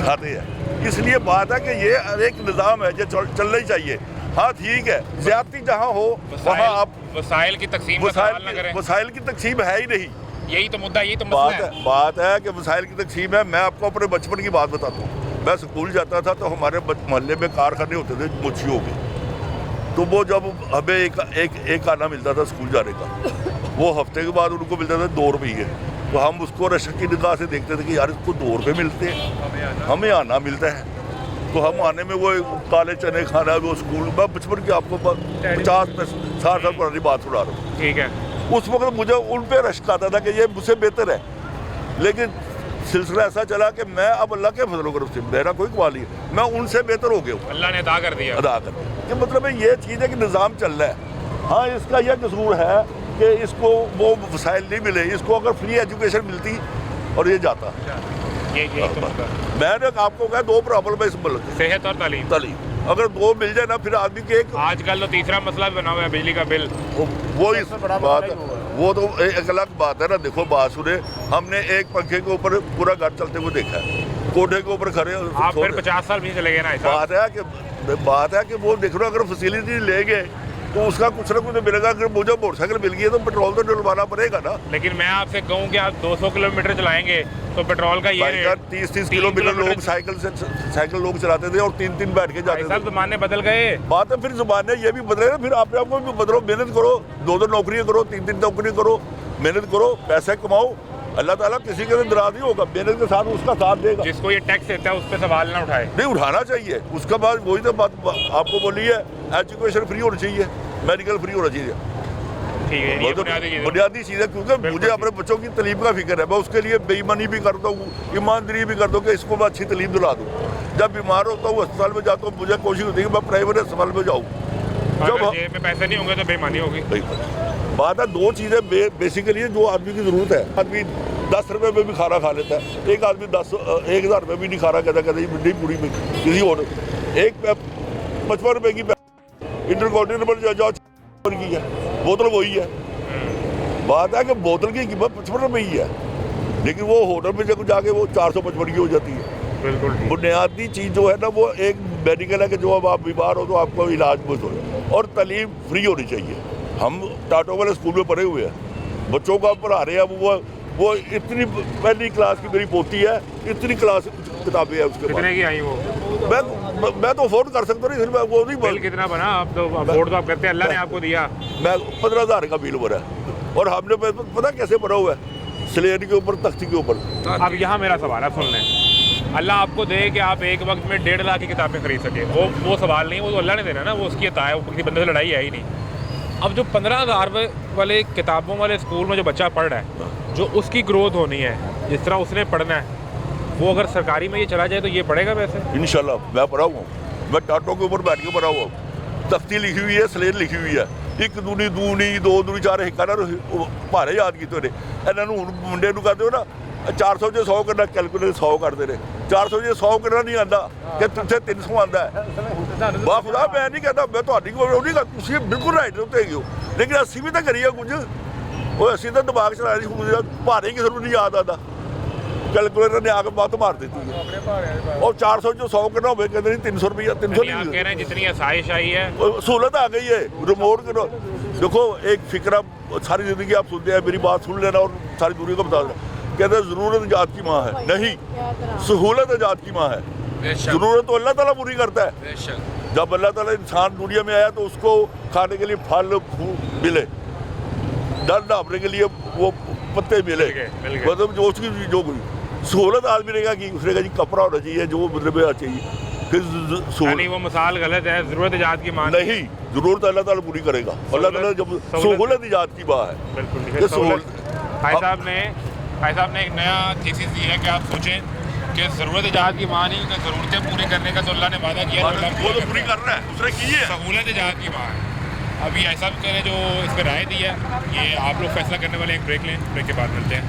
کھاتے ہیں. اس لیے بات ہے کہ یہ ایک نظام ہے جو چلنا ہی چاہیے. ہاں ٹھیک ہے, زیادتی جہاں ہو وہاں آپ وسائل کی تقسیم کا سوال نہ کریں. وسائل کی تقسیم ہے ہی نہیں. یہی تو مدعا, یہی تو مسئلہ ہے. بات ہے کہ وسائل کی تقسیم ہے. میں آپ کو اپنے بچپن کی بات بتاتا ہوں. میں اسکول جاتا تھا تو ہمارے محلے میں کارخانے ہوتے تھے مچھیوں کے. تو وہ جب ہمیں ایک آنا ملتا تھا اسکول جانے کا, وہ ہفتے کے بعد ان کو ملتا تھا 2 روپئے. تو ہم اس کو رشک کی نگاہ سے دیکھتے تھے کہ یار اس کو 2 روپئے ملتے ہیں, ہمیں آنا ملتا ہے. تو ہم آنے میں وہ کالے چنے کھانا, وہ اسکول میں بچپن کی آپ کو 50-60 سال پرانی بات سنا رہا ہوں. ٹھیک ہے. اس وقت مجھے ان پہ رشک آتا تھا کہ یہ مجھ سے بہتر ہے. لیکن سلسلہ ایسا چلا کہ میں اب اللہ کے فضل و کرم سے, میرا کوئی کمال نہیں ہے, میں ان سے بہتر ہو گیا ہوں. اللہ نے عطا کر دیا. کہ مطلب یہ چیز ہے کہ نظام چل رہا ہے. ہاں اس کا یہ قصور ہے کہ اس کو وہ وسائل نہیں ملے. اس کو اگر فری ایجوکیشن ملتی اور یہ جاتا. میں نے آپ کو کہا 2 پرابلم ہے اس ملک میں, صحت اور تعلیم. اگر 2 مل جائے نا پھر آدمی کے ایک, آج کل تو تیسرا مسئلہ بھی بنا ہوا ہے بجلی کا بل. وہ اس بات ہے, وہ تو ایک الگ بات ہے نا. دیکھو بات سنے, ہم نے ایک پنکھے کے اوپر پورا گھر چلتے ہوئے دیکھا ہے, کوٹھے کے اوپر کھڑے. آپ پھر 50 سال بھی چلے گئے نا. بات ہے کہ وہ دیکھ رہا, اگر فیسلٹی لے گئے تو اس کا کچھ نہ کچھ ملے گا. اگر مجھے موٹر سائیکل مل گئی ہے تو پیٹرول تو ڈلوانا پڑے گا نا. لیکن میں آپ سے کہوں کہ آپ 200 کلومیٹر چلائیں گے تو پیٹرول کا یہ 30 کلومیٹر لوگ سائیکل لوگ چلاتے تھے اور 3 بیٹھ کے جاتے تھے. زمانے بدل گئے. بات ہے پھر زمانے یہ بھی بدلے نا. پھر آپ کو بھی بدلو, محنت کرو, 2 نوکریاں کرو, 3 نوکریاں کرو, محنت کرو, پیسے کماؤ. اللہ تعالیٰ کسی کے ناراض نہیں ہوگا, محنت کے ساتھ اس کا ساتھ دے گا. جس کو یہ ٹیکس دیتا ہے اس پہ سوال نہ اٹھائے. نہیں اٹھانا چاہیے. اس کے بعد وہی تو بات آپ کو بولی ہے, ایجوکیشن فری ہونی چاہیے, میڈیکل فری ہونا چاہیے. بنیادی چیز ہے. کیونکہ مجھے اپنے بچوں کی تعلیم کا فکر ہے. میں اس کے لیے بے ایمانی بھی کرتا ہوں, ایمانداری بھی کرتا ہوں کہ اس کو میں اچھی تعلیم دلا دوں. جب بیمار ہوتا ہوں اسپتال میں جاتا ہوں, مجھے کوشش ہوتی ہے کہ میں پرائیویٹ اسپتال میں جاؤں. جب جیب میں پیسے نہیں ہوں گے تو بے ایمانی ہوگی. بات ہے 2 چیزیں بیسیکلی جو آدمی کی ضرورت ہے. آدمی 10 روپے میں بھی کھانا کھا لیتا ہے. ایک آدمی 1000 روپے بھی نہیں کھا رہا, کہتا نہیں پوری میں کسی اور. ایک 55 روپے کی انٹر کانٹیننٹل جاؤ کی ہے, بوتل وہی ہے. بات ہے کہ بوتل کی قیمت 55 روپے ہی ہے, لیکن وہ ہوٹل میں جب جا کے وہ 455 کی ہو جاتی ہے. بالکل. بنیادی چیز جو ہے نا وہ ایک میڈیکل ہے کہ جو اب آپ بیمار ہو تو آپ کو علاج مفت ہو, اور تعلیم فری ہونی چاہیے. ہم ٹاٹو والے اسکول میں پڑھے ہوئے ہیں, بچوں کو پڑھا رہے ہیں. وہ اتنی پہلی کلاس کی میری پوتی ہے, اتنی کلاس کتابیں ہیں اس کے بعد. میں تو افورڈ کر سکتا نہیں. وہ نہیں بل کتنا بنا, آپ تو افورڈ تو آپ کرتے ہیں, اللہ نے آپ کو دیا. میں 15,000 کا بل بھرا ہے, اور ہم نے پتا کیسے بھرا ہوا ہے, سلیٹ کے اوپر, تختی کے اوپر. اب یہاں میرا سوال ہے, سن لیں. اللہ آپ کو دے کہ آپ ایک وقت میں 1.5 لاکھ کی کتابیں خرید سکیں, وہ سوال نہیں, وہ تو اللہ نے دینا نا, وہ اس کی عطا ہے, وہ کسی بندے سے لڑائی ہے ہی نہیں. اب جو 15,000 والے کتابوں والے اسکول میں جو بچہ پڑھ رہا ہے, جو اس کی گروتھ ہونی ہے, جس طرح اس نے پڑھنا ہے, وہ اگر سرکاری میں یہ چلا جائے تو یہ پڑھے گا ویسے. انشاءاللہ میں پڑھا ہوا ہوں, میں ٹاٹو کے اوپر بیٹھ کے پڑھا ہوا ہوں. تختی لکھی ہوئی ہے, سلیٹ لکھی ہوئی ہے, 1 دونی 2 دونی 4 ہکانا پارے یاد کیتے نے. انہاں نوں منڈے نوں کہتے ہو نا 400 جو 100 کرنا, کیلکولیٹر 100 کرتے رہے. 400 جو 100 کرنا نہیں آتا کہ تجھے 300 آتا ہے. با خدا میں نہیں کہتا, میں تو نہیں کہتا, بالکل رائٹ ہوتے ہو, لیکن 80 بھی تو کریے کچھ. وہ 80 تو دماغ چلانے پارے کسی کو نہیں یاد آتا, کیلکولیٹر نے آ کے بات مار دیتی ہے. اور 400 جو 100 کرنا ہوئے کہتے ہیں 300 روپیہ, 300 نہیں. جتنی آسائش آئی ہے, سہولت آ گئی ہے, ریموٹ کرو. دیکھو ایک فکرہ ساری زندگی آپ سنتے ہیں, میری بات سن لینا اور ساری دنیا کو بتا دینا. کہتے ہیں ضرورت ایجاد کی ماں ہے, نہیں, سہولت ایجاد کی ماں ہے. ضرورت تو اللہ تعالیٰ پوری کرتا ہے. جب اللہ تعالیٰ انسان دنیا میں آیا تو اس کو کھانے کے لیے پھل ملے, ڈر ڈھانپنے کے لیے وہ پتے ملے, مطلب جو اس کی جو سہولت آدمی نے کہا کہ اس نے کہا جی کپڑا ہونا چاہیے, جو مطلب چاہیے. پھر وہ مثال غلط ہے, ضرورت ایجاد کی ماں نہیں, ضرورت اللہ تعالیٰ پوری کرے گا. اللہ تعالیٰ جب سہولت ایجاد کی ماں ہے. بالکل. بھائی صاحب نے ایک نیا تھیسس دی ہے کہ آپ سوچیں کہ ضرورت ایجاد کی ماں نہیں, کہ ضرورتیں پوری کرنے کا تو اللہ نے وعدہ کیا, وہ تو پوری کر رہا ہے, اس نے کی ہے. سہولت ایجاد کی ماں ہے. اب یہ ایسا بھی جو اس پہ رائے دی ہے, یہ آپ لوگ فیصلہ کرنے والے. ایک بریک لیں, بریک کے بعد ملتے ہیں.